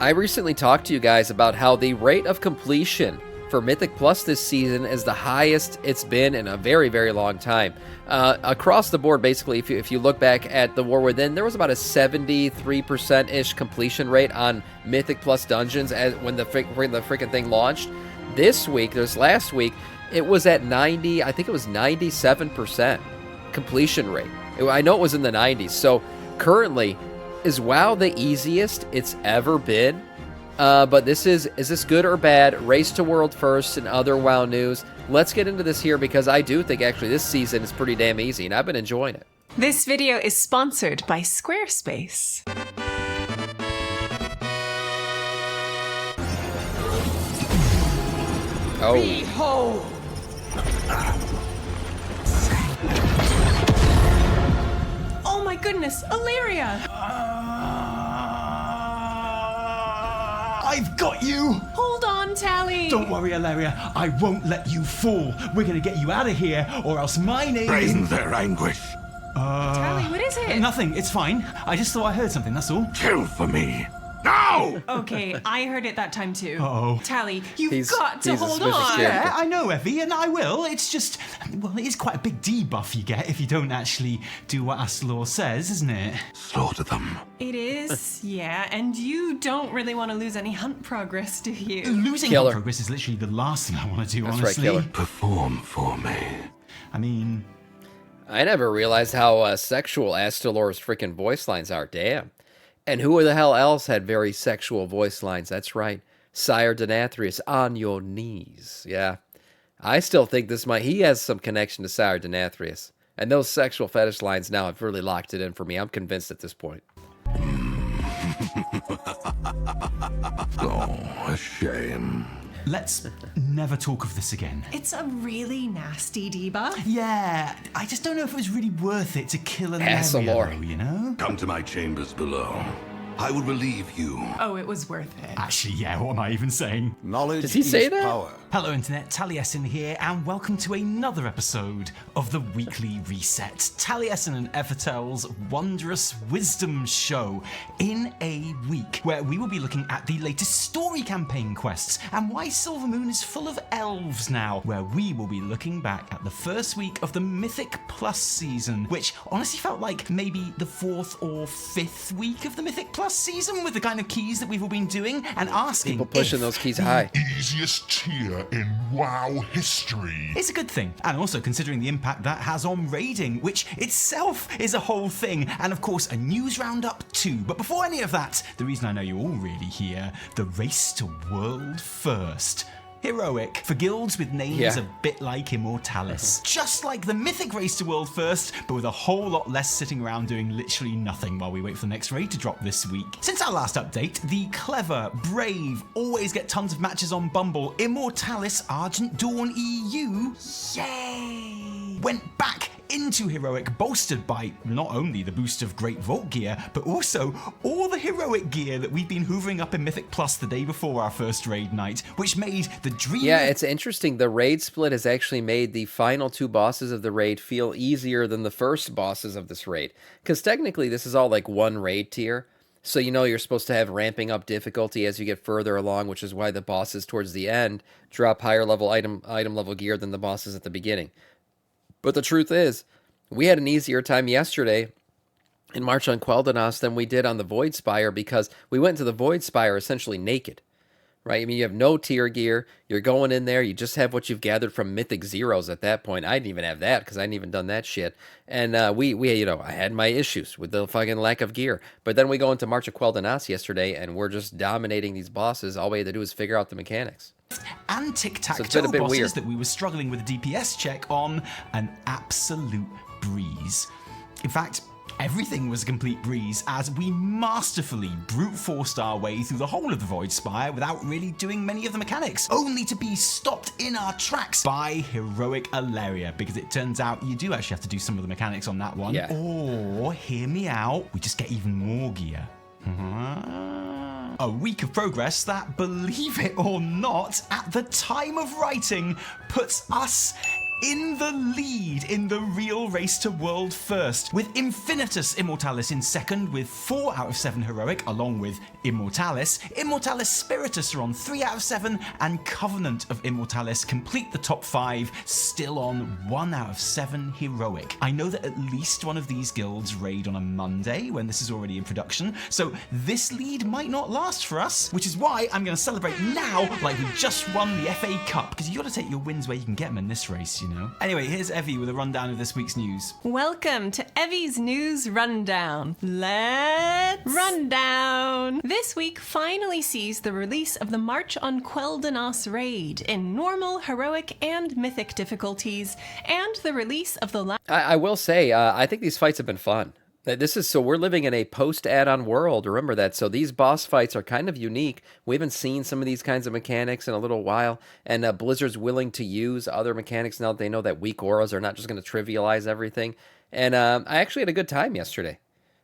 I recently talked to you guys about how the rate of completion for Mythic Plus this season is the highest it's been in a very, very long time. Across the board, basically, if you look back at the War Within, there was about a 73%-ish completion rate on Mythic Plus dungeons when the freaking thing launched. This last week, it was at 90, I think it was 97% completion rate. I know it was in the 90s. So currently, is WoW the easiest it's ever been? But is this good or bad? Race to World First and other WoW news. Let's get into this here because I do think actually this season is pretty damn easy and I've been enjoying it. This video is sponsored by Squarespace. Oh. Behold! Oh my goodness, Illyria! I've got you! Hold on, Tally! Don't worry, Ilaria. I won't let you fall. We're gonna get you out of here, or else my name is... Brain their anguish. Tally, what is it? Nothing, it's fine. I just thought I heard something, that's all. Kill for me. Now! Okay, I heard it that time too. Uh-oh. Tally, you've He's got to a hold suspicious on! character. Yeah, I know, Evie, and I will. It's just... Well, it is quite a big debuff you get if you don't actually do what Astalor says, isn't it? Slaughter them. It is, yeah, and you don't really want to lose any hunt progress, do you? Losing Killer. progress is literally the last thing I want to do, That's right, honestly. killer. Perform for me. I mean... I never realized how sexual Astalor's freaking voice lines are. Damn. And who the hell else had very sexual voice lines? That's right. Sire Denathrius, on your knees. Yeah. I still think he has some connection to Sire Denathrius. And those sexual fetish lines now have really locked it in for me. I'm convinced at this point. Oh, a shame. Let's never talk of this again. It's a really nasty debuff. Yeah, I just don't know if it was really worth it to kill an Astalor. area, though, you know? Come to my chambers below. I will relieve you. Oh, it was worth it. Actually, yeah, what am I even saying? Knowledge Does he say is that? power. Hello Internet, Taliesin here, and welcome to another episode of the Weekly Reset. Taliesin and Evertel's wondrous wisdom show in a week, where we will be looking at the latest story campaign quests, and why Silvermoon is full of elves now, where we will be looking back at the first week of the Mythic Plus season, which honestly felt like maybe the 4th or 5th week of the Mythic Plus season, with the kind of keys that we've all been doing, and asking People pushing if those keys high. Easiest tier in WoW history. it's a good thing, and also considering the impact that has on raiding, which itself is a whole thing, and of course a news roundup too. But before any of that, the reason I know you're all really here, the race to world first. Heroic, for guilds with names a bit like Immortalis. Just like the mythic race to world first, but with a whole lot less sitting around doing literally nothing while we wait for the next raid to drop this week. Since our last update, the clever, brave, always get tons of matches on Bumble, Immortalis Argent Dawn EU, yay, went back into Heroic, bolstered by not only the boost of Great Vault gear, but also all the Heroic gear that we've been hoovering up in Mythic Plus the day before our first raid night, which made the dream... Yeah, it's interesting. The raid split has actually made the final 2 bosses of the raid feel easier than the first bosses of this raid. Because technically this is all like one raid tier. So you know you're supposed to have ramping up difficulty as you get further along, which is why the bosses towards the end drop higher level item level gear than the bosses at the beginning. But the truth is, we had an easier time yesterday in March on Quel'Danas than we did on the Void Spire because we went to the Void Spire essentially naked, right? I mean, you have no tier gear. You're going in there. You just have what you've gathered from Mythic Zeros at that point. I didn't even have that because I hadn't even done that shit. And I had my issues with the fucking lack of gear. But then we go into March of Quel'Danas yesterday and we're just dominating these bosses. All we had to do is figure out the mechanics. and tic-tac-toe So it's been a bit bosses weird. that we were struggling with a DPS check on, an absolute breeze. In fact, everything was a complete breeze as we masterfully brute forced our way through the whole of the Void Spire without really doing many of the mechanics, only to be stopped in our tracks by Heroic Illyria, because it turns out you do actually have to do some of the mechanics on that one. Yeah. Or, hear me out, we just get even more gear. A week of progress that, believe it or not, at the time of writing, puts us in the lead in the real race to world first, with Infinitus Immortalis in second with 4 out of 7 heroic, along with Immortalis. Immortalis Spiritus are on 3 out of 7, and Covenant of Immortalis complete the top 5, still on 1 out of 7 heroic. I know that at least one of these guilds raid on a Monday when this is already in production, so this lead might not last for us, which is why I'm going to celebrate now like we just won the FA Cup, because you got to take your wins where you can get them in this race, you know. Anyway, here's Evie with a rundown of this week's news. Welcome to Evie's News Rundown. Let's run down. This week finally sees the release of the March on Quel'Danas raid in normal, heroic, and mythic difficulties, and the release of the I will say, I think these fights have been fun. So we're living in a post-add-on world, remember that. So these boss fights are kind of unique. We haven't seen some of these kinds of mechanics in a little while, and Blizzard's willing to use other mechanics now that they know that weak auras are not just going to trivialize everything. And I actually had a good time yesterday.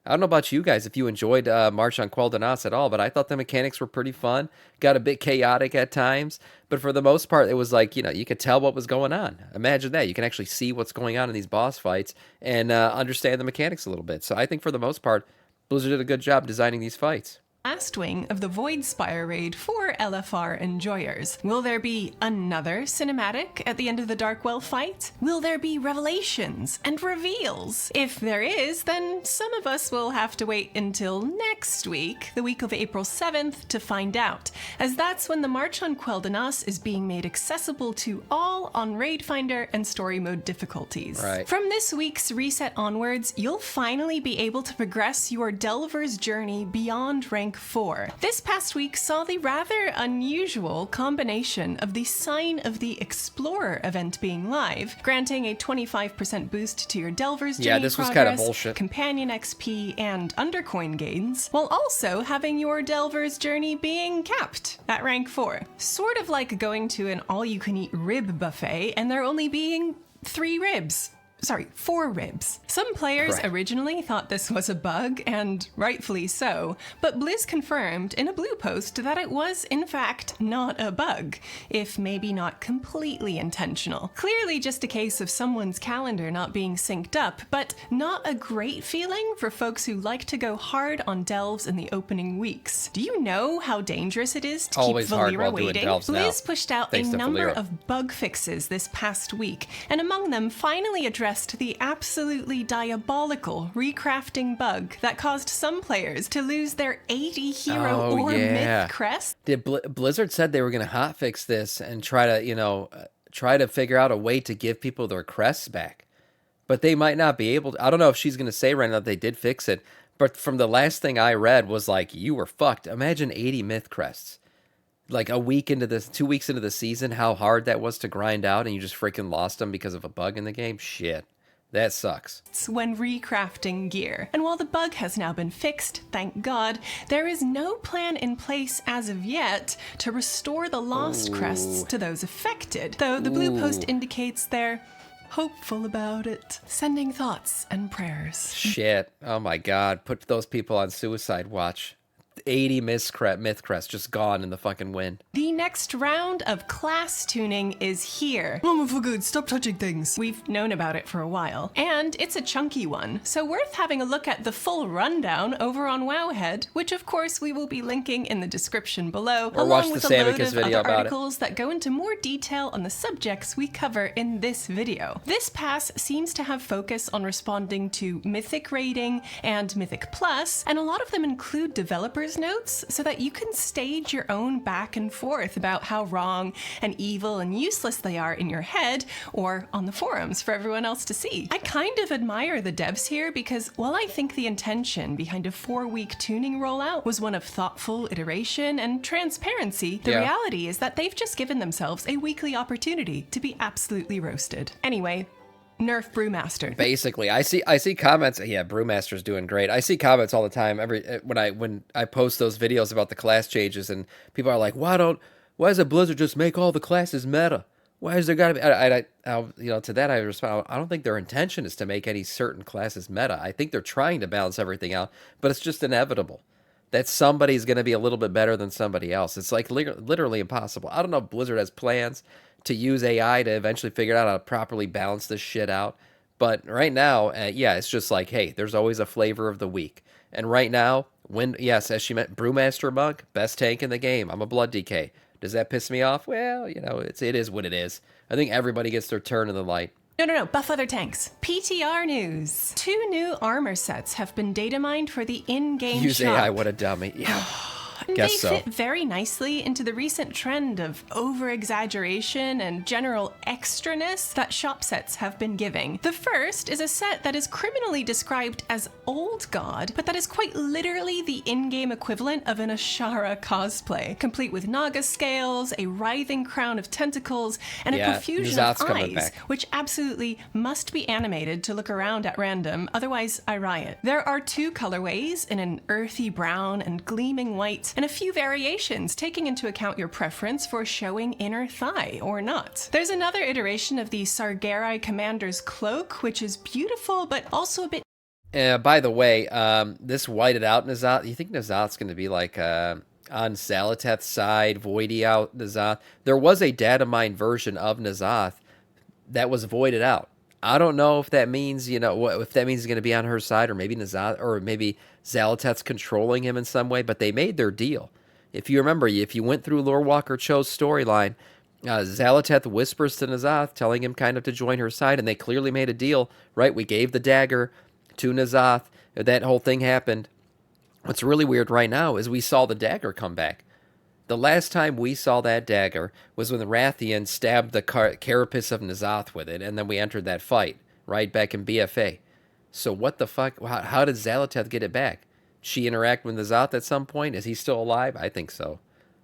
I don't know about you guys if you enjoyed March on Quel'Danas at all, but I thought the mechanics were pretty fun. Got a bit chaotic at times, but for the most part, it was like, you could tell what was going on. Imagine that. You can actually see what's going on in these boss fights and understand the mechanics a little bit. So I think for the most part, Blizzard did a good job designing these fights. last wing of the Voidspire raid for LFR enjoyers. Will there be another cinematic at the end of the Darkwell fight? Will there be revelations and reveals? If there is, then some of us will have to wait until next week, the week of April 7th, to find out, as that's when the March on Quel'Danas is being made accessible to all on Raid Finder and Story Mode difficulties. Right. From this week's reset onwards, you'll finally be able to progress your Delver's journey beyond rank 4. This past week saw the rather unusual combination of the Sign of the Explorer event being live, granting a 25% boost to your Delver's journey this was progress, kind of bullshit. companion XP, and undercoin gains, while also having your Delver's journey being capped at rank 4. Sort of like going to an all-you-can-eat rib buffet and there only being 4 ribs. Some players originally thought this was a bug, and rightfully so, but Blizz confirmed in a blue post that it was, in fact, not a bug, if maybe not completely intentional. Clearly just a case of someone's calendar not being synced up, but not a great feeling for folks who like to go hard on delves in the opening weeks. Do you know how dangerous it is to Always keep hard Valera while doing waiting? delves now, Blizz pushed out a thanks to number Valera. of bug fixes this past week, and among them finally addressed the absolutely diabolical recrafting bug that caused some players to lose their 80 hero myth crest. Blizzard said they were going to hotfix this and try to figure out a way to give people their crests back. But they might not be able to. I don't know if she's going to say right now that they did fix it, but from the last thing I read was like, you were fucked. Imagine 80 myth crests. Like 2 weeks into the season, how hard that was to grind out, and you just freaking lost them because of a bug in the game? Shit. That sucks. When recrafting gear. And while the bug has now been fixed, thank God, there is no plan in place as of yet to restore the lost crests to those affected, though the blue post indicates they're hopeful about it, sending thoughts and prayers. Shit. Oh my God. Put those people on suicide watch. 80 myth crests just gone in the fucking wind. The next round of class tuning is here. Mama for good, stop touching things. We've known about it for a while, and it's a chunky one, so worth having a look at the full rundown over on Wowhead, which of course we will be linking in the description below, Or along watch with the a load Samiccus of video other about it. articles that go into more detail on the subjects we cover in this video. This pass seems to have focus on responding to Mythic rating and Mythic Plus, and a lot of them include developers notes so that you can stage your own back and forth about how wrong and evil and useless they are in your head or on the forums for everyone else to see. I kind of admire the devs here because while I think the intention behind a 4-week tuning rollout was one of thoughtful iteration and transparency, the reality is that they've just given themselves a weekly opportunity to be absolutely roasted. Anyway, nerf Brewmaster. Basically, I see comments. Yeah, Brewmaster's doing great. I see comments all the time when I post those videos about the class changes, and people are like, why doesn't Blizzard just make all the classes meta? Why is there gotta be? To that I respond, I don't think their intention is to make any certain classes meta. I think they're trying to balance everything out, but it's just inevitable that somebody's going to be a little bit better than somebody else. It's like literally impossible. I don't know if Blizzard has plans to use AI to eventually figure out how to properly balance this shit out. But right now, yeah, it's just like, hey, there's always a flavor of the week. And right now, yes, as she meant, Brewmaster Monk, best tank in the game. I'm a Blood DK. Does that piss me off? Well, it is what it is. I think everybody gets their turn in the light. No. Buff other tanks. PTR news. 2 new armor sets have been data mined for the in-game Use shop. AI, what a dummy. Yeah. And Guess they so. fit very nicely into the recent trend of over-exaggeration and general extraness that shop sets have been giving. The first is a set that is criminally described as Old God, but that is quite literally the in-game equivalent of an Ashara cosplay, complete with Naga scales, a writhing crown of tentacles, and a profusion of eyes, which absolutely must be animated to look around at random, otherwise I riot. There are 2 colorways in an earthy brown and gleaming white, and a few variations taking into account your preference for showing inner thigh or not. There's another iteration of the Sargerai Commander's cloak, which is beautiful but also a bit... By the way, this whited out N'Zoth, you think N'Zoth's going to be like on Zalateth's side, voidy out N'Zoth? There was a data mine version of N'Zoth that was voided out. I don't know if that means, if that means he's going to be on her side, or maybe N'Zoth, or maybe Zalateth's controlling him in some way, but they made their deal. If you remember, if you went through Lore Walker Cho's storyline, Zalateth whispers to N'Zoth, telling him kind of to join her side, and they clearly made a deal, right? We gave the dagger to N'Zoth. That whole thing happened. What's really weird right now is we saw the dagger come back. The last time we saw that dagger was when the Rathian stabbed the carapace of N'Zoth with it, and then we entered that fight, right, back in BFA. So what the fuck? How did Zalateth get it back? Did she interact with N'Zoth at some point? Is he still alive? I think so.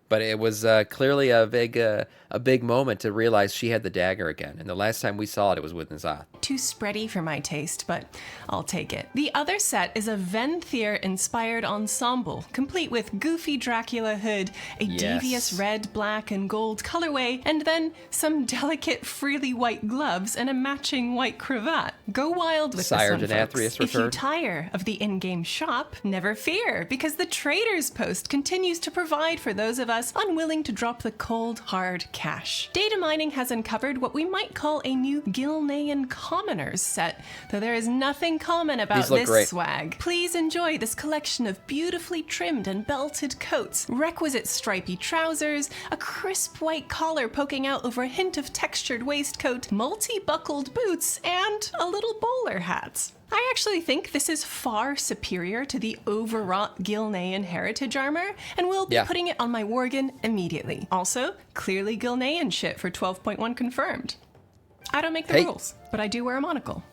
But it was clearly a big moment to realize she had the dagger again. And the last time we saw it, it was with N'Zoth. Too spready for my taste, but I'll take it. The other set is a Venthyr-inspired ensemble, complete with goofy Dracula hood, a devious red, black, and gold colorway, and then some delicate frilly white gloves and a matching white cravat. Go wild with Sire this one, Denathrius folks. If you returned. tire of the in-game shop, never fear, because the Traders Post continues to provide for those of us unwilling to drop the cold, hard cash. Data mining has uncovered what we might call a new Gilnean Commoners set, though there is nothing common about this great. swag. Please enjoy this collection of beautifully trimmed and belted coats, requisite stripy trousers, a crisp white collar poking out over a hint of textured waistcoat, multi-buckled boots, and a little bowler hat. I actually think this is far superior to the overwrought Gilnean heritage armor, and will be putting it on my Worgen immediately. Also, clearly Gilnean shit for 12.1 confirmed. I don't make the rules, but I do wear a monocle.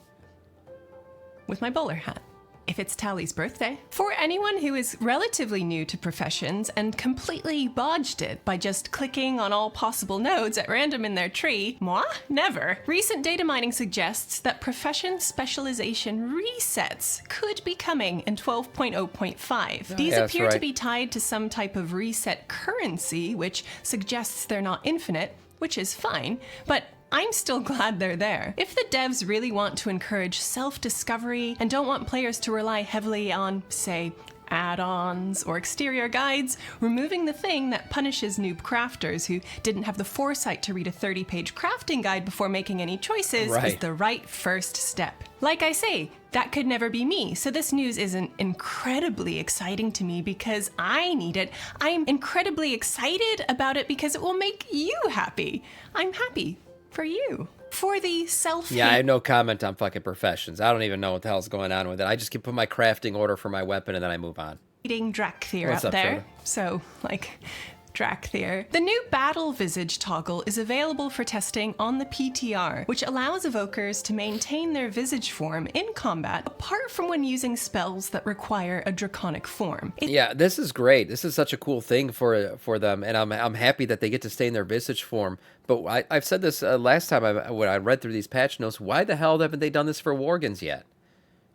With my bowler hat. If it's Tally's birthday. For anyone who is relatively new to Professions and completely bodged it by just clicking on all possible nodes at random in their tree, moi? Never. Recent data mining suggests that Profession specialization resets could be coming in 12.0.5. These appear to be tied to some type of reset currency, which suggests they're not infinite, which is fine, but I'm still glad they're there. If the devs really want to encourage self-discovery and don't want players to rely heavily on, say, add-ons or exterior guides, removing the thing that punishes noob crafters who didn't have the foresight to read a 30-page crafting guide before making any choices is the right first step. Like I say, that could never be me, so this news isn't incredibly exciting to me because I need it. I'm incredibly excited about it because it will make you happy. I'm happy for you. For the self-hate... Yeah, I have no comment on fucking Professions. I don't even know what the hell's going on with it. I just can put my crafting order for my weapon and then I move on. Drakthir What's up up, there. Soda? So, like, Drakthir. The new Battle Visage toggle is available for testing on the PTR, which allows evokers to maintain their visage form in combat, apart from when using spells that require a draconic form. Yeah, this is great. This is such a cool thing for them, and I'm happy that they get to stay in their visage form. But I've said this last time when I read through these patch notes. Why the hell haven't they done this for Worgens yet?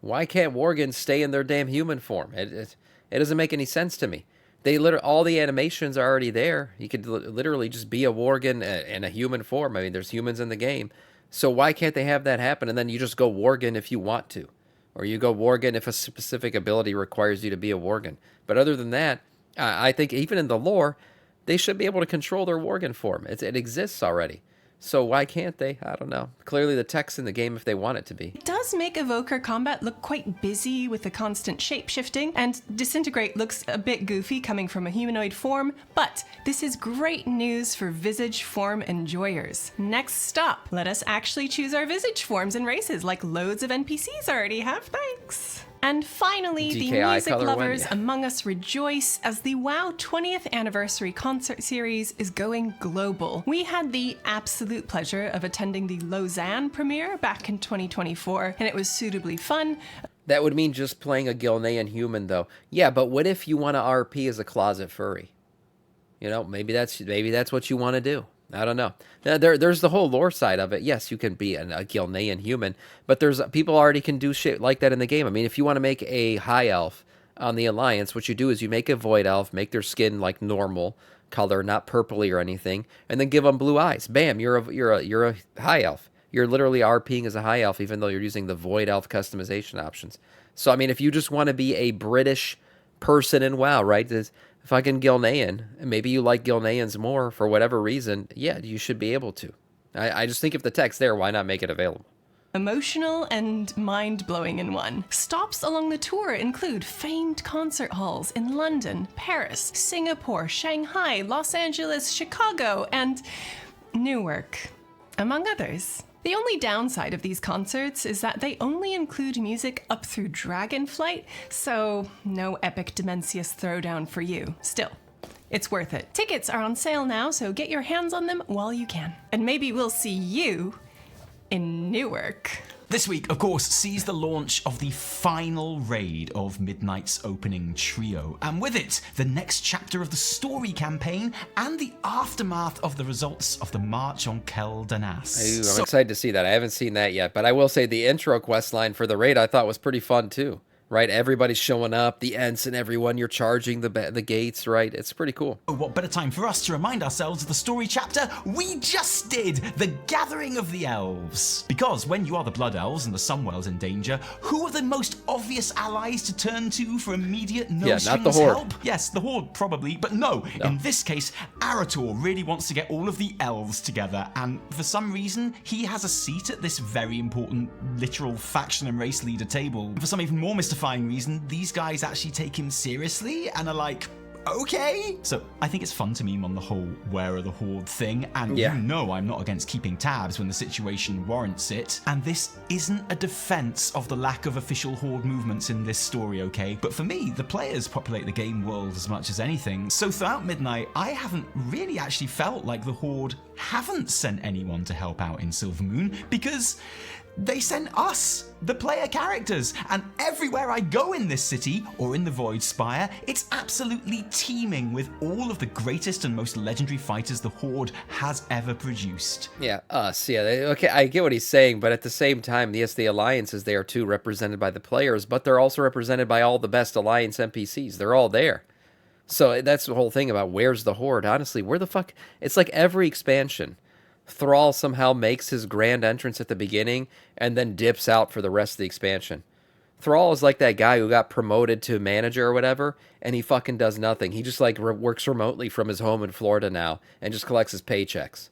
Why can't Worgens stay in their damn human form? It doesn't make any sense to me. They all the animations are already there. You could literally just be a Worgen in a human form. I mean, there's humans in the game. So why can't they have that happen? And then you just go Worgen if you want to. Or you go Worgen if a specific ability requires you to be a Worgen. But other than that, I think even in the lore, they should be able to control their Worgen form. It exists already. So why can't they? I don't know. Clearly the tech's in the game if they want it to be. It does make Evoker combat look quite busy with the constant shape-shifting, and Disintegrate looks a bit goofy coming from a humanoid form, but this is great news for Visage form enjoyers. Next stop, let us actually choose our Visage forms and races like loads of NPCs already have, thanks. And finally, the DKI music color lovers one, yeah. among us rejoice as the WoW 20th anniversary concert series is going global. We had the absolute pleasure of attending the Lausanne premiere back in 2024, and it was suitably fun. That would mean just playing a Gilnean human, though. Yeah, but what if you want to RP as a closet furry? You know, maybe that's what you want to do. I don't know. Now, there's the whole lore side of it. Yes, you can be a Gilnean human, but there's people already can do shit like that in the game. I mean, if you want to make a high elf on the Alliance, what you do is you make a void elf, make their skin like normal color, not purpley or anything, and then give them blue eyes. Bam, you're a high elf. You're literally RPing as a high elf, even though you're using the void elf customization options. So I mean, if you just want to be a British person in WoW, right? Fucking Gilnean, and maybe you like Gilneans more for whatever reason, yeah, you should be able to. I just think if the tech's there, why not make it available? Emotional and mind-blowing in one. Stops along the tour include famed concert halls in London, Paris, Singapore, Shanghai, Los Angeles, Chicago, and Newark, among others. The only downside of these concerts is that they only include music up through Dragonflight, so no epic Dimensius throwdown for you. Still, it's worth it. Tickets are on sale now, so get your hands on them while you can. And maybe we'll see you in Newark. This week, of course, sees the launch of the final raid of Midnight's opening trio, and with it, the next chapter of the story campaign and the aftermath of the results of the March on Kel Danas. I'm excited to see that. I haven't seen that yet, but I will say the intro quest line for the raid I thought was pretty fun too. Right, everybody's showing up, the Ents and everyone. You're charging the gates, right? It's pretty cool. What better time for us to remind ourselves of the story chapter we just did, the Gathering of the Elves. Because when you are the Blood Elves and the Sunwell's in danger, who are the most obvious allies to turn to for immediate no-strings help? Yes, the Horde probably, but no. In this case, Arator really wants to get all of the elves together, and for some reason, he has a seat at this very important literal faction and race leader table. For some even more mystifying reason, these guys actually take him seriously and are like, okay. So I think it's fun to meme on the whole where are the Horde thing, and you know I'm not against keeping tabs when the situation warrants it, and this isn't a defense of the lack of official Horde movements in this story, okay? But for me, the players populate the game world as much as anything, so throughout Midnight, I haven't really actually felt like the Horde haven't sent anyone to help out in Silvermoon, because they sent us, the player characters, and everywhere I go in this city, or in the Void Spire, it's absolutely teeming with all of the greatest and most legendary fighters the Horde has ever produced. Yeah, us, yeah. Okay, I get what he's saying, but at the same time, yes, the Alliance is there too, represented by the players, but they're also represented by all the best Alliance NPCs. They're all there. So that's the whole thing about where's the Horde. Honestly, where the fuck? It's like every expansion, Thrall somehow makes his grand entrance at the beginning and then dips out for the rest of the expansion. Thrall is like that guy who got promoted to manager or whatever, and he fucking does nothing. He just like works remotely from his home in Florida now and just collects his paychecks.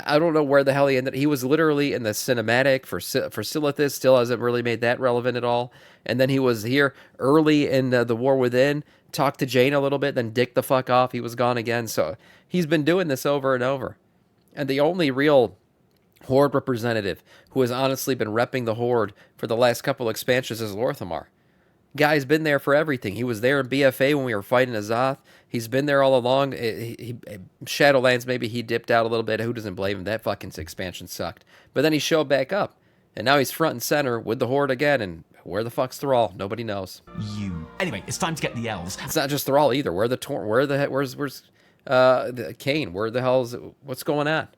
I don't know where the hell he ended. He was literally in the cinematic for Silithus, still hasn't really made that relevant at all. And then he was here early in the War Within, talked to Jane a little bit, then dicked the fuck off. He was gone again. So he's been doing this over and over. And the only real Horde representative who has honestly been repping the Horde for the last couple expansions is Lorthamar. Guy's been there for everything. He was there in BFA when we were fighting Azoth. He's been there all along. Shadowlands, maybe he dipped out a little bit. Who doesn't blame him? That fucking expansion sucked. But then he showed back up. And now he's front and center with the Horde again. And where the fuck's Thrall? Nobody knows. Anyway, it's time to get the elves. It's not just Thrall either. Where's Kane? Where the hell's what's going on?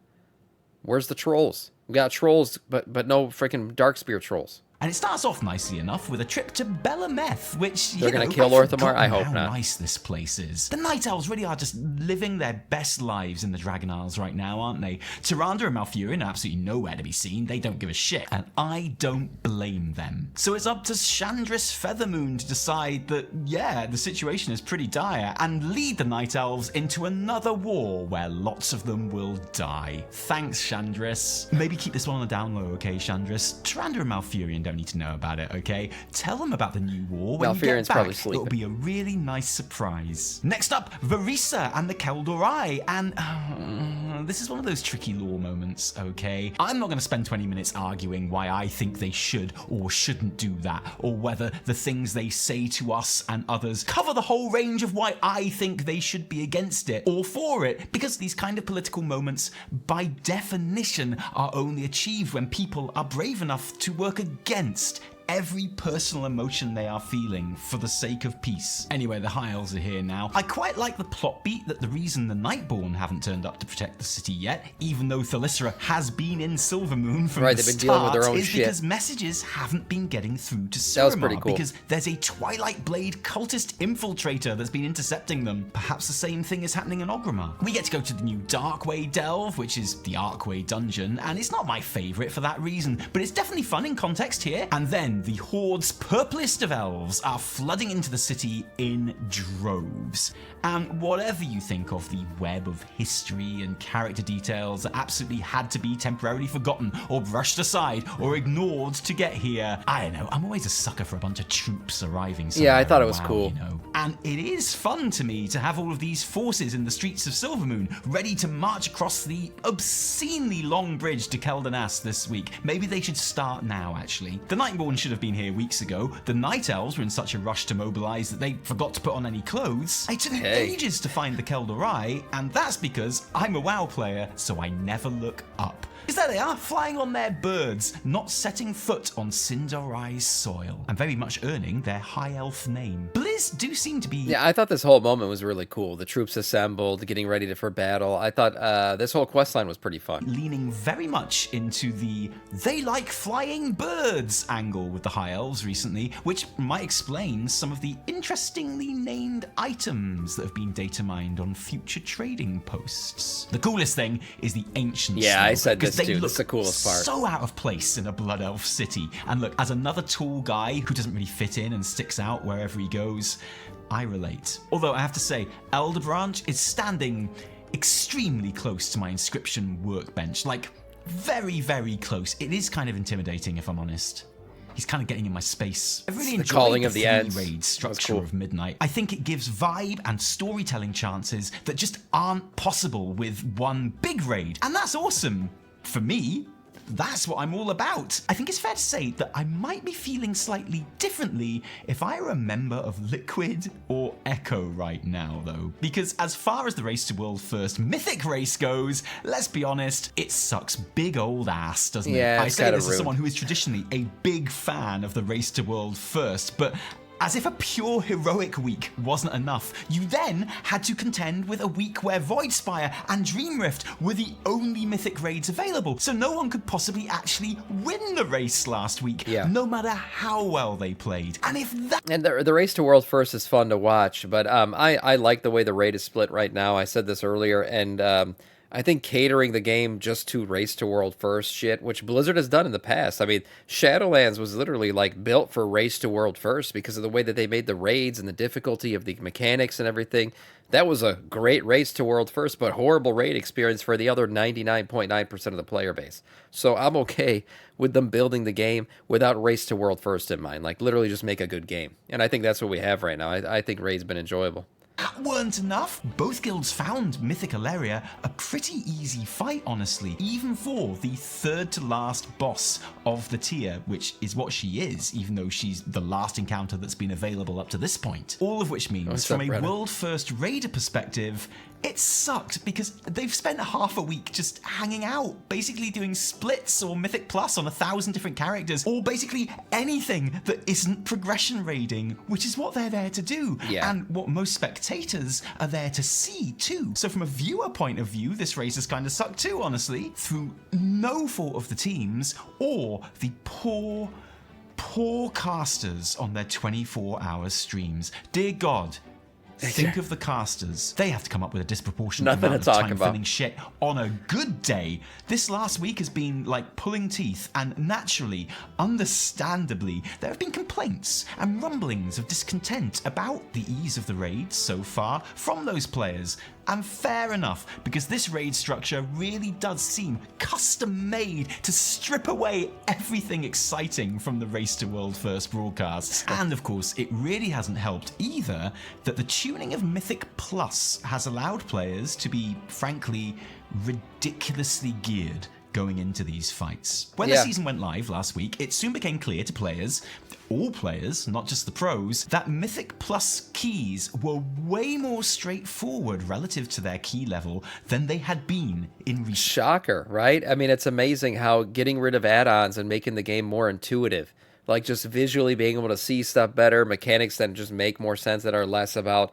Where's the trolls? We got trolls, but no freaking Darkspear trolls. And it starts off nicely enough with a trip to Belemeth, which, They're gonna kill Orthamar? I hope how not. nice this place is. The Night Elves really are just living their best lives in the Dragon Isles right now, aren't they? Tyrande and Malfurion are absolutely nowhere to be seen. They don't give a shit. And I don't blame them. So it's up to Chandris Feathermoon to decide that, yeah, the situation is pretty dire, and lead the Night Elves into another war where lots of them will die. Thanks, Chandris. Maybe keep this one on the down low, okay, Chandris? Tyrande and Malfurion don't need to know about it, okay? Tell them about the new war when you get Malfurion's back. probably sleeping. It'll be a really nice surprise. Next up, Varisa and the Keldorai, and this is one of those tricky lore moments, okay? I'm not going to spend 20 minutes arguing why I think they should or shouldn't do that, or whether the things they say to us and others cover the whole range of why I think they should be against it or for it, because these kind of political moments, by definition, are only achieved when people are brave enough to work against every personal emotion they are feeling for the sake of peace. Anyway, the High Elves are here now. I quite like the plot beat that the reason the Nightborn haven't turned up to protect the city yet, even though Thalyssera has been in Silvermoon from the they've been dealing with start, their own is shit. because messages haven't been getting through to That was Suramar, pretty cool. because there's a Twilight Blade cultist infiltrator that's been intercepting them. Perhaps the same thing is happening in Orgrimmar. We get to go to the new Darkway Delve, which is the Arkway dungeon, and it's not my favourite for that reason, but it's definitely fun in context here. And then the Horde's purplest of elves are flooding into the city in droves. And whatever you think of the web of history and character details that absolutely had to be temporarily forgotten or brushed aside or ignored to get here, I don't know, I'm always a sucker for a bunch of troops arriving somewhere. Yeah, I thought it was wow, cool. You know. And it is fun to me to have all of these forces in the streets of Silvermoon ready to march across the obscenely long bridge to Keldanas this week. Maybe they should start now, actually. The Nightborn should have been here weeks ago. The Night Elves were in such a rush to mobilize that they forgot to put on any clothes. It took me ages to find the Keldorai, and that's because I'm a WoW player, so I never look up. Because there they are, flying on their birds, not setting foot on Sindorai's soil, and very much earning their high elf name. Blizz do seem to be... Yeah, I thought this whole moment was really cool. The troops assembled, getting ready for battle. I thought this whole questline was pretty fun. leaning very much into the they like flying birds angle with the High Elves recently, which might explain some of the interestingly named items that have been data mined on future trading posts. The coolest thing is the ancient Yeah, I smoke, said 'cause this they too. look This is the coolest part. so out of place in a Blood Elf city. And look, as another tall guy who doesn't really fit in and sticks out wherever he goes, I relate. Although I have to say, Elder Branch is standing extremely close to my inscription workbench. Like, very, very close. It is kind of intimidating, if I'm honest. He's kind of getting in my space. I really enjoyed calling the of the three ants. raid That's structure cool. of Midnight. I think it gives vibe and storytelling chances that just aren't possible with one big raid. And that's awesome. For me, that's what I'm all about. I think it's fair to say that I might be feeling slightly differently if I were a member of Liquid or Echo right now, though. Because as far as the Race to World First Mythic race goes, let's be honest, it sucks big old ass, doesn't it? Yeah, I it's say kinda this as rude. someone who is traditionally a big fan of the Race to World First, but as if a pure heroic week wasn't enough, you then had to contend with a week where Voidspire and Dreamrift were the only mythic raids available, so no one could possibly actually win the race last week, Yeah. no matter how well they played. And if that And the race to world first is fun to watch, but I like the way the raid is split right now. I said this earlier, and I think catering the game just to race to world first shit, which Blizzard has done in the past. I mean, Shadowlands was literally like built for race to world first because of the way that they made the raids and the difficulty of the mechanics and everything. That was a great race to world first, but horrible raid experience for the other 99.9% of the player base. So I'm okay with them building the game without race to world first in mind. Like literally just make a good game. And I think that's what we have right now. I think raid's been enjoyable. weren't enough, both guilds found Mythic Alleria a pretty easy fight, honestly, even for the third to last boss of the tier, which is what she is, even though she's the last encounter that's been available up to this point. All of which means, What's from up, a Reddit? world-first raider perspective, it sucked because they've spent half a week just hanging out, basically doing splits or Mythic Plus on 1,000 different characters, or basically anything that isn't progression raiding, which is what they're there to do, Yeah. and what most spectators are there to see too. So from a viewer point of view, this race has kind of sucked too, honestly, through no fault of the teams or the poor poor casters on their 24-hour streams. Dear God, think of the casters. They have to come up with a disproportionate Nothing amount to of talk time about. filling shit on a good day. This last week has been like pulling teeth, and naturally, understandably, there have been complaints and rumblings of discontent about the ease of the raids so far from those players. And fair enough, because this raid structure really does seem custom-made to strip away everything exciting from the Race to World First broadcasts. And of course, it really hasn't helped either that the tuning of Mythic Plus has allowed players to be, frankly, ridiculously geared going into these fights. When the season went live last week, it soon became clear to players, all players, not just the pros, that Mythic Plus keys were way more straightforward relative to their key level than they had been in recent. Shocker, right? I mean, it's amazing how getting rid of add-ons and making the game more intuitive, like just visually being able to see stuff better, mechanics that just make more sense, that are less about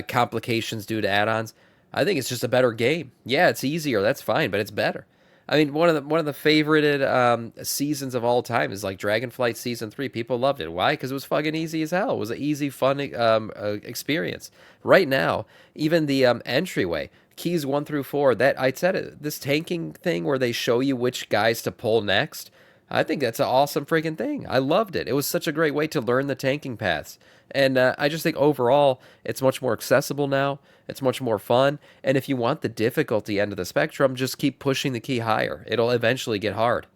complications due to add-ons. I think it's just a better game. Yeah, it's easier, that's fine, but it's better. I mean, one of the favorited seasons of all time is like Dragonflight Season 3. People loved it. Why? Because it was fucking easy as hell. It was an easy, fun experience. Right now, even the entryway, keys 1 through 4, that I said it, this tanking thing where they show you which guys to pull next, I think that's an awesome freaking thing. I loved it. It was such a great way to learn the tanking paths. And I just think overall, it's much more accessible now. It's much more fun. And if you want the difficulty end of the spectrum, just keep pushing the key higher. It'll eventually get hard,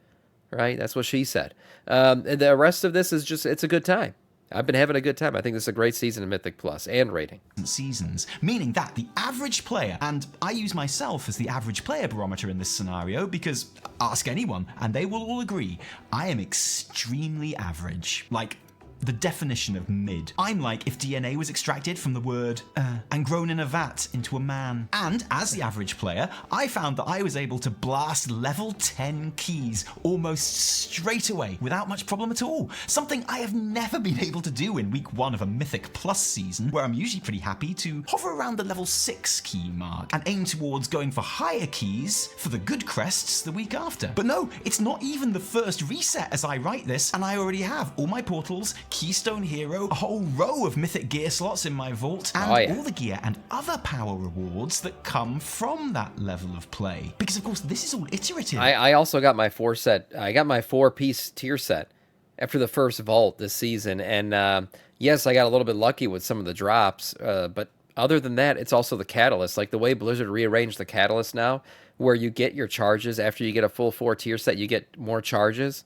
right? That's what she said. And the rest of this is just, it's a good time. I've been having a good time. I think this is a great season of Mythic Plus and rating. Seasons, meaning that the average player, and I use myself as the average player barometer in this scenario because ask anyone and they will all agree, I am extremely average. Like, the definition of mid. I'm like if DNA was extracted from the word and grown in a vat into a man. And as the average player, I found that I was able to blast level 10 keys almost straight away without much problem at all. Something I have never been able to do in week 1 of a Mythic Plus season, where I'm usually pretty happy to hover around the level 6 key mark and aim towards going for higher keys for the good crests the week after. But no, it's not even the first reset as I write this, and I already have all my portals, Keystone Hero, a whole row of mythic gear slots in my vault, and all the gear and other power rewards that come from that level of play. Because of course this is all iterative. I also got my 4-piece tier set after the first vault this season, and yes, I got a little bit lucky with some of the drops, but other than that, it's also the catalyst. Like the way Blizzard rearranged the catalyst now, where you get your charges after you get a full 4 tier set, you get more charges.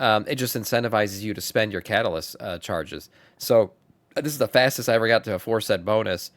It just incentivizes you to spend your catalyst charges. So this is the fastest I ever got to a 4-set bonus,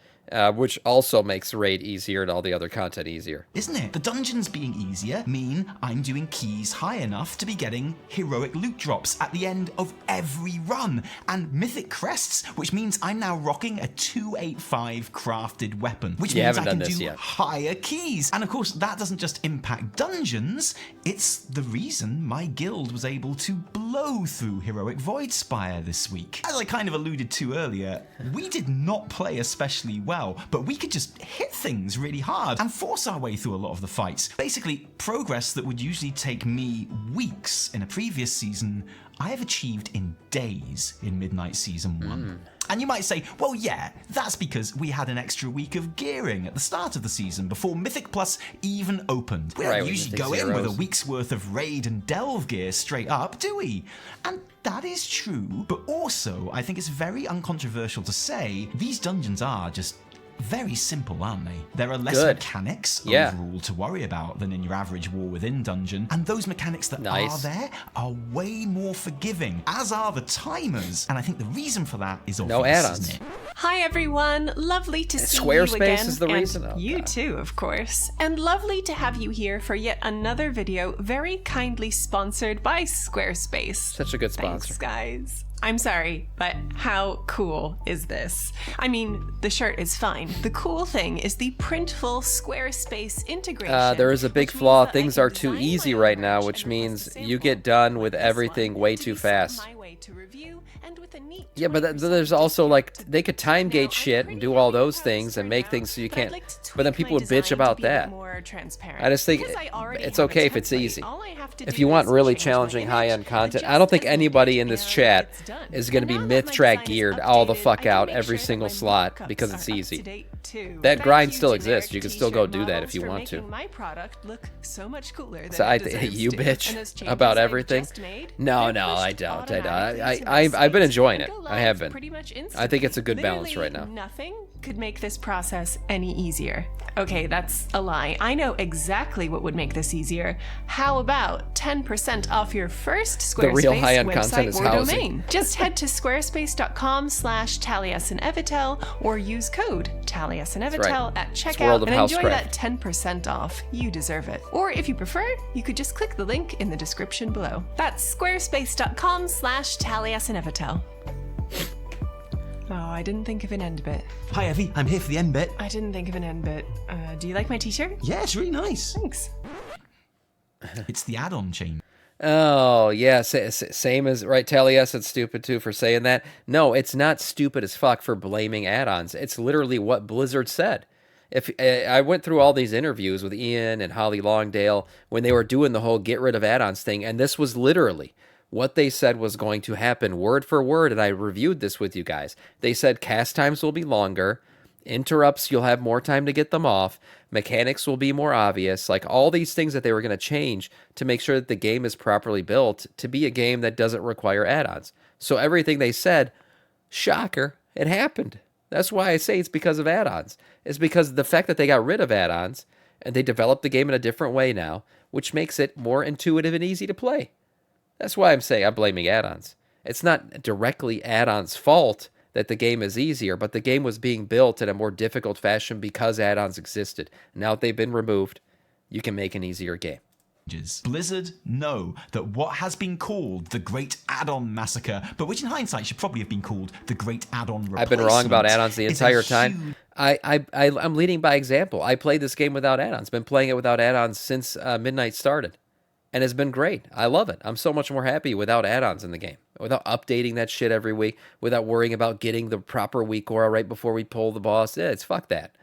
which also makes raid easier and all the other content easier. Isn't it? The dungeons being easier mean I'm doing keys high enough to be getting heroic loot drops at the end of every run, and mythic crests, which means I'm now rocking a 285 crafted weapon, which means I can do higher keys. And of course, that doesn't just impact dungeons, it's the reason my guild was able to blow through Heroic Void Spire this week. As I kind of alluded to earlier, we did not play especially well, but we could just hit things really hard and force our way through a lot of the fights. Basically, progress that would usually take me weeks in a previous season, I have achieved in days in Midnight Season 1. And you might say, well, yeah, that's because we had an extra week of gearing at the start of the season before Mythic Plus even opened. We don't usually go in with a week's worth of raid and delve gear straight up, do we? And that is true, but also I think it's very uncontroversial to say these dungeons are just very simple, aren't they? There are less mechanics overall to worry about than in your average War Within dungeon, and those mechanics that are there are way more forgiving, as are the timers, and I think the reason for that is obvious, no add-ons. isn't it? Hi everyone, lovely to see you Squarespace again, is the reason. and you too, of course. And lovely to have you here for yet another video, very kindly sponsored by Squarespace. Such a good sponsor. Thanks, guys. I'm sorry, but how cool is this? I mean, the shirt is fine. The cool thing is the printful Squarespace integration. There is a big flaw. Things are too easy right now, which means you get done with everything way too fast. and with a neat Yeah, but 20% there's also like they could time Now, gate I'm shit and pretty do all happy those with how it's things and turned make out, things so you but I'd can't. like to But then tweak people my would bitch design about to be a bit that. more transparent. I just think Because I already it's have a okay if it's template, easy. all I have to If do you want is really change my challenging image, high-end content, adjust I don't think the anybody image, in this and chat it's done. is going to be And now that my myth-track design is geared all the updated, fuck I can out make every sure that single my slot markups because are it's up easy. to date, too. That Thank grind you, still generic exists. You can still go t-shirt do that if models, you for want to. making my product look so much cooler than So it I deserves you to. bitch And those changes about I've everything. just made, No, they're no, pushed I don't. automatically to my I've been site enjoying and it. go I have live been. pretty much I think it's a good instantly. balance right now. Literally nothing could make this process any easier. Okay, that's a lie. I know exactly what would make this easier. How about 10% off your first Squarespace The real high-end website content is or housing. domain? Just head to squarespace.com/taliesinEvitel or use code taliesinEvitel at checkout World of and enjoy Housecraft. that 10% off. You deserve it. Or if you prefer, you could just click the link in the description below. That's squarespace.com/taliesinEvitel. Oh, I didn't think of an end bit. Hi, Evie. I'm here for the end bit. I didn't think of an end bit. Do you like my t-shirt? Yeah, it's really nice. Thanks. It's the add-on change. Oh, yeah, same as, right, Talias, it's stupid too for saying that. No, it's not stupid as fuck for blaming add-ons. It's literally what Blizzard said. If I went through all these interviews with Ian and Holly Longdale when they were doing the whole get rid of add-ons thing, and this was literally what they said was going to happen word for word, and I reviewed this with you guys. They said cast times will be longer, interrupts, you'll have more time to get them off, mechanics will be more obvious, like all these things that they were going to change to make sure that the game is properly built to be a game that doesn't require add-ons. So everything they said, shocker, it happened. That's why I say it's because of add-ons. It's because the fact that they got rid of add-ons and they developed the game in a different way now, which makes it more intuitive and easy to play. That's why I'm saying I'm blaming add-ons. It's not directly add-ons' fault that the game is easier, but the game was being built in a more difficult fashion because add-ons existed. Now that they've been removed, you can make an easier game. Blizzard know that what has been called the Great Add-on Massacre, but which in hindsight should probably have been called the Great Add-on Replacement. I've been wrong about add-ons the is entire a time. I'm leading by example. I played this game without add-ons. Been playing it without add-ons since Midnight started. And it's been great. I love it. I'm so much more happy without add-ons in the game, without updating that shit every week, without worrying about getting the proper weak aura right before we pull the boss. Yeah, it's fuck that.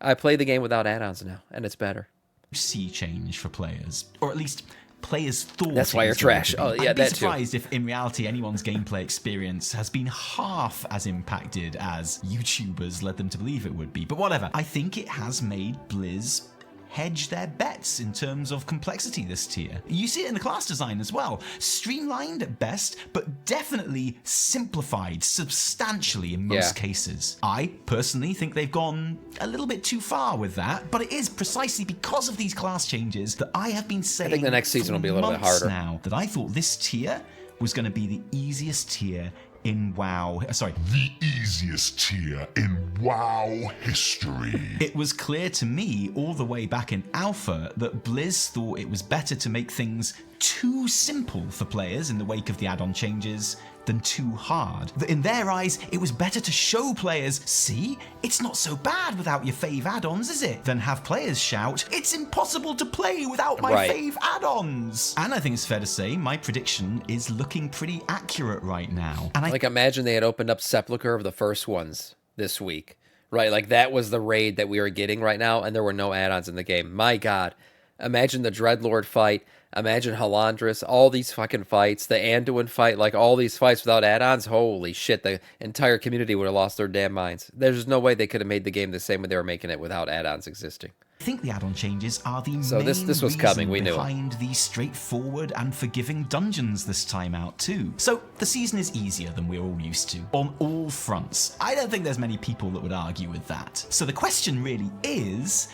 I play the game without add-ons now, and it's better. Sea change for players, or at least players thought. That's why it you're was going trash. to be. Oh, yeah, I'd be that too. surprised if in reality anyone's gameplay experience has been half as impacted as YouTubers led them to believe it would be. But whatever. I think it has made Blizz hedge their bets in terms of complexity this tier. You see it in the class design as well. Streamlined at best, but definitely simplified substantially in most cases. I personally think they've gone a little bit too far with that, but it is precisely because of these class changes that I have been saying I think the next season will be a little bit months harder. now that I thought this tier was going to be the easiest tier in WoW. The easiest tier in WoW history. It was clear to me all the way back in Alpha that Blizz thought it was better to make things too simple for players in the wake of the add-on changes than too hard. That in their eyes, it was better to show players, see, it's not so bad without your fave add-ons, is it? Than have players shout, it's impossible to play without my fave add-ons. And I think it's fair to say my prediction is looking pretty accurate right now. And Like, imagine they had opened up Sepulchre of the first ones this week, right? Like, that was the raid that we were getting right now, and there were no add-ons in the game. My God. Imagine the Dreadlord fight. Imagine Halandris, all these fucking fights, the Anduin fight, like all these fights without add-ons. Holy shit, the entire community would have lost their damn minds. There's no way they could have made the game the same way they were making it without add-ons existing. I think the add-on changes are the So main this was coming, we reason knew it. behind these straightforward and forgiving dungeons this time out too. So the season is easier than we're all used to, on all fronts. I don't think there's many people that would argue with that. So the question really is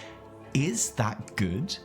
that good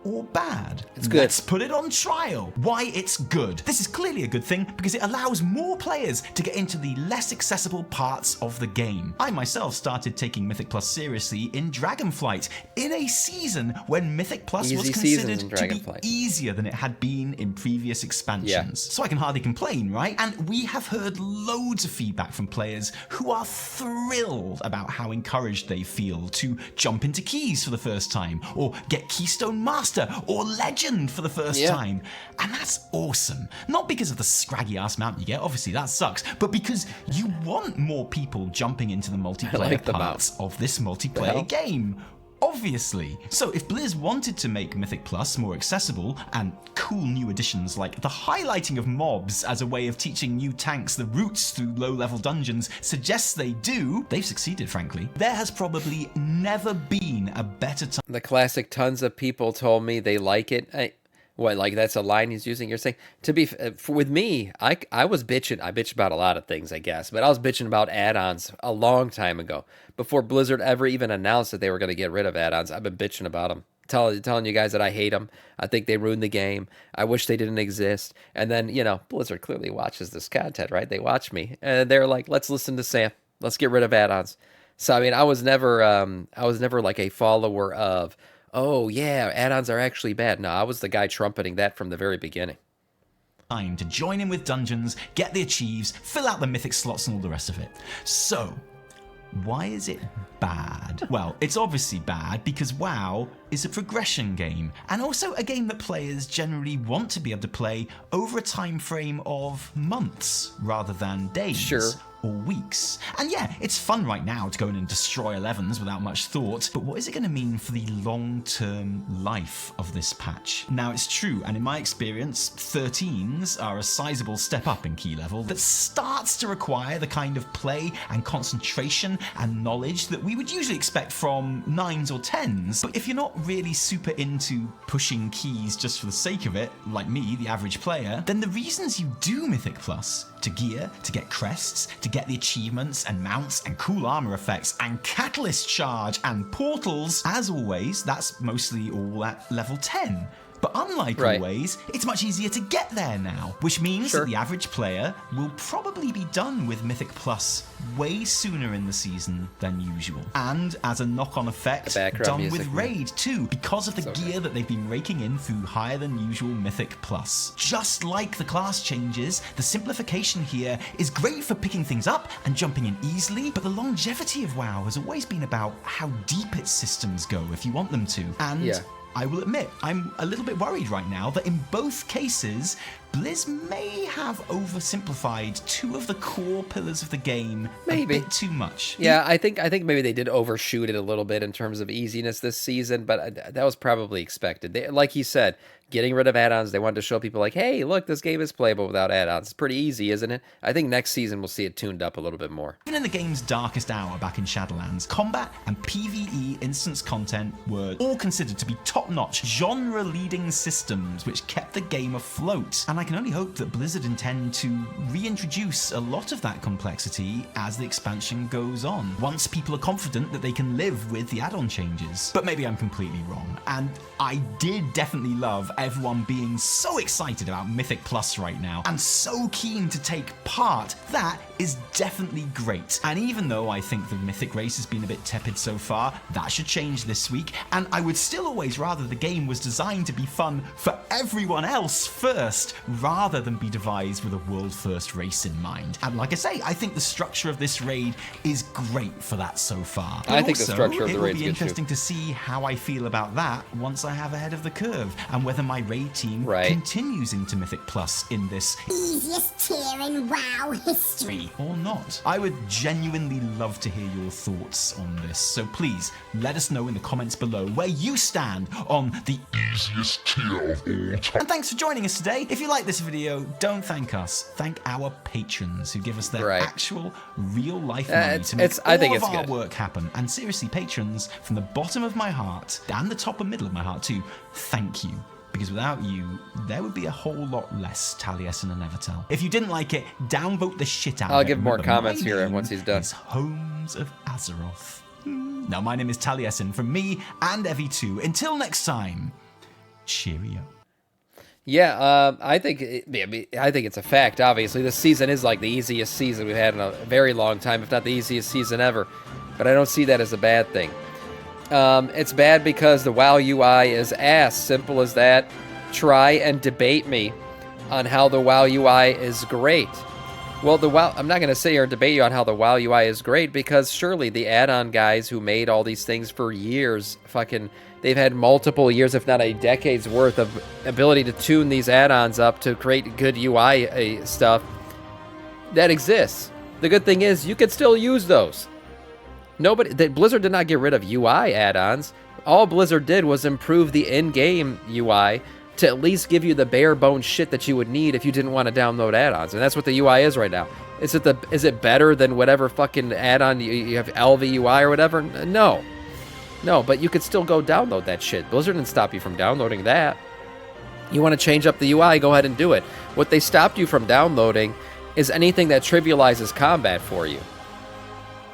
or bad? It's good. Let's put it on trial. Why it's good. This is clearly a good thing because it allows more players to get into the less accessible parts of the game. I myself started taking Mythic Plus seriously in Dragonflight, in a season when Mythic Plus was Easy seasons considered in to be Dragonflight. easier than it had been in previous expansions. Yeah. So I can hardly complain, right? And we have heard loads of feedback from players who are thrilled about how encouraged they feel to jump into keys for the first time or get Keystone Master Master or Legend for the first time. And that's awesome. Not because of the scraggy ass mount you get, obviously that sucks, but because you want more people jumping into the multiplayer parts of this multiplayer game. Obviously. So if Blizz wanted to make Mythic Plus more accessible and cool new additions like the highlighting of mobs as a way of teaching new tanks the routes through low-level dungeons suggests they do, they've succeeded, frankly. There has probably never been a better time. The classic tons of people told me they like it. What, like that's a line he's using? You're saying, to be, with me, I was bitching. I bitched about a lot of things, I guess, but I was bitching about add-ons a long time ago. Before Blizzard ever even announced that they were going to get rid of add-ons, I've been bitching about them. Telling you guys that I hate them. I think they ruined the game. I wish they didn't exist. And then, you know, Blizzard clearly watches this content, right? They watch me. And they're like, let's listen to Sam. Let's get rid of add-ons. So, I mean, I was never like a follower of, oh, yeah, add-ons are actually bad. No, I was the guy trumpeting that from the very beginning. Time to join in with dungeons, get the achieves, fill out the mythic slots and all the rest of it. So, why is it bad? Well, it's obviously bad because WoW is a progression game, and also a game that players generally want to be able to play over a time frame of months rather than days. Or weeks. And yeah, it's fun right now to go in and destroy 11s without much thought, but what is it going to mean for the long-term life of this patch? Now, it's true, and in my experience, 13s are a sizable step up in key level that starts to require the kind of play and concentration and knowledge that we would usually expect from 9s or 10s. But if you're not really super into pushing keys just for the sake of it, like me, the average player, then the reasons you do Mythic Plus, to gear, to get crests, to get the achievements and mounts and cool armor effects and catalyst charge and portals, as always, that's mostly all at level 10. But unlike always, it's much easier to get there now, which means that the average player will probably be done with Mythic Plus way sooner in the season than usual. And as a knock-on effect, done with Raid too, because of the gear that they've been raking in through higher than usual Mythic Plus. Just like the class changes, the simplification here is great for picking things up and jumping in easily, but the longevity of WoW has always been about how deep its systems go if you want them to. And I will admit, I'm a little bit worried right now that in both cases, Blizz may have oversimplified two of the core pillars of the game a bit too much. Yeah, I think maybe they did overshoot it a little bit in terms of easiness this season, but that was probably expected. Like he said, getting rid of add-ons, they wanted to show people like, hey, look, this game is playable without add-ons. It's pretty easy, isn't it? I think next season we'll see it tuned up a little bit more. Even in the game's darkest hour back in Shadowlands, combat and PvE instance content were all considered to be top-notch, genre-leading systems which kept the game afloat. And I can only hope that Blizzard intend to reintroduce a lot of that complexity as the expansion goes on, once people are confident that they can live with the add-on changes. But maybe I'm completely wrong, and I did definitely love everyone being so excited about Mythic Plus right now, and so keen to take part. That is definitely great. And even though I think the Mythic race has been a bit tepid so far, that should change this week, and I would still always rather the game was designed to be fun for everyone else first, rather than be devised with a world-first race in mind. And like I say, I think the structure of this raid is great for that so far. But I think the structure of the raid is good too. It will be interesting to see how I feel about that once I have ahead of the curve, and whether my raid team continues into Mythic Plus in this easiest tier in WoW history or not. I would genuinely love to hear your thoughts on this, so please let us know in the comments below where you stand on the easiest tier of all time. And thanks for joining us today. If you like this video, don't thank us. Thank our patrons who give us their actual real life money to make all of our work happen. And seriously, patrons, from the bottom of my heart and the top and middle of my heart too, thank you. Because without you, there would be a whole lot less Taliesin and Evertel. If you didn't like it, downvote the shit out of it. I'll give more comments here once he's done. Homes of Azeroth. Now, my name is Taliesin from me and Evie too. Until next time, cheerio. Yeah, I think it's a fact. Obviously, this season is like the easiest season we've had in a very long time, if not the easiest season ever. But I don't see that as a bad thing. It's bad because the WoW UI is ass. Simple as that. Try and debate me on how the WoW UI is great. Well, the WoW, I'm not going to sit here and debate you on how the WoW UI is great, because surely the add-on guys who made all these things for years, they've had multiple years, if not a decade's worth of ability to tune these add-ons up to create good UI stuff that exists. The good thing is you can still use those. Blizzard did not get rid of UI add-ons. All Blizzard did was improve the in-game UI to at least give you the bare bones shit that you would need if you didn't want to download add-ons. And that's what the UI is right now. Is it better than whatever fucking add-on you have, LVUI or whatever? No. No, but you could still go download that shit. Blizzard didn't stop you from downloading that. You want to change up the UI, go ahead and do it. What they stopped you from downloading is anything that trivializes combat for you.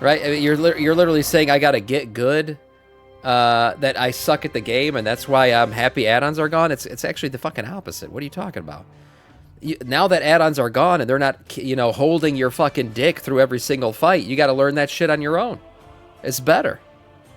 Right? I mean, you're literally saying I gotta get good, that I suck at the game, and that's why I'm happy add-ons are gone. It's actually the fucking opposite. What are you talking about? Now that add-ons are gone and they're not, holding your fucking dick through every single fight, you got to learn that shit on your own. It's better.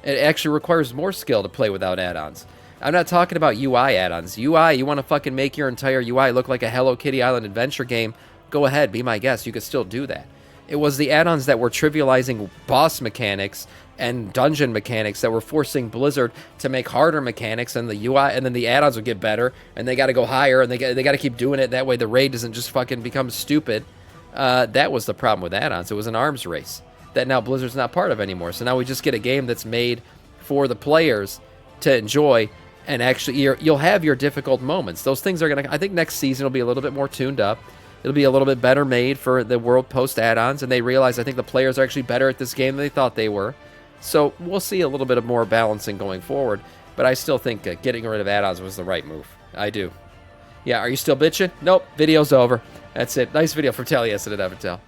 It actually requires more skill to play without add-ons. I'm not talking about UI add-ons. UI, you want to fucking make your entire UI look like a Hello Kitty Island adventure game, go ahead, be my guest. You could still do that. It was the add-ons that were trivializing boss mechanics and dungeon mechanics that were forcing Blizzard to make harder mechanics, and the UI, and then the add-ons would get better, and they got to go higher, and they got to keep doing it. That way the raid doesn't just fucking become stupid. That was the problem with add-ons. It was an arms race that now Blizzard's not part of anymore. So now we just get a game that's made for the players to enjoy, and actually you'll have your difficult moments. Those things are I think next season will be a little bit more tuned up. It'll be a little bit better made for the world post add-ons, and they realize I think the players are actually better at this game than they thought they were. So we'll see a little bit of more balancing going forward, but I still think getting rid of add-ons was the right move. I do. Yeah, are you still bitching? Nope, video's over. That's it. Nice video for Tell Yes and Never Tell.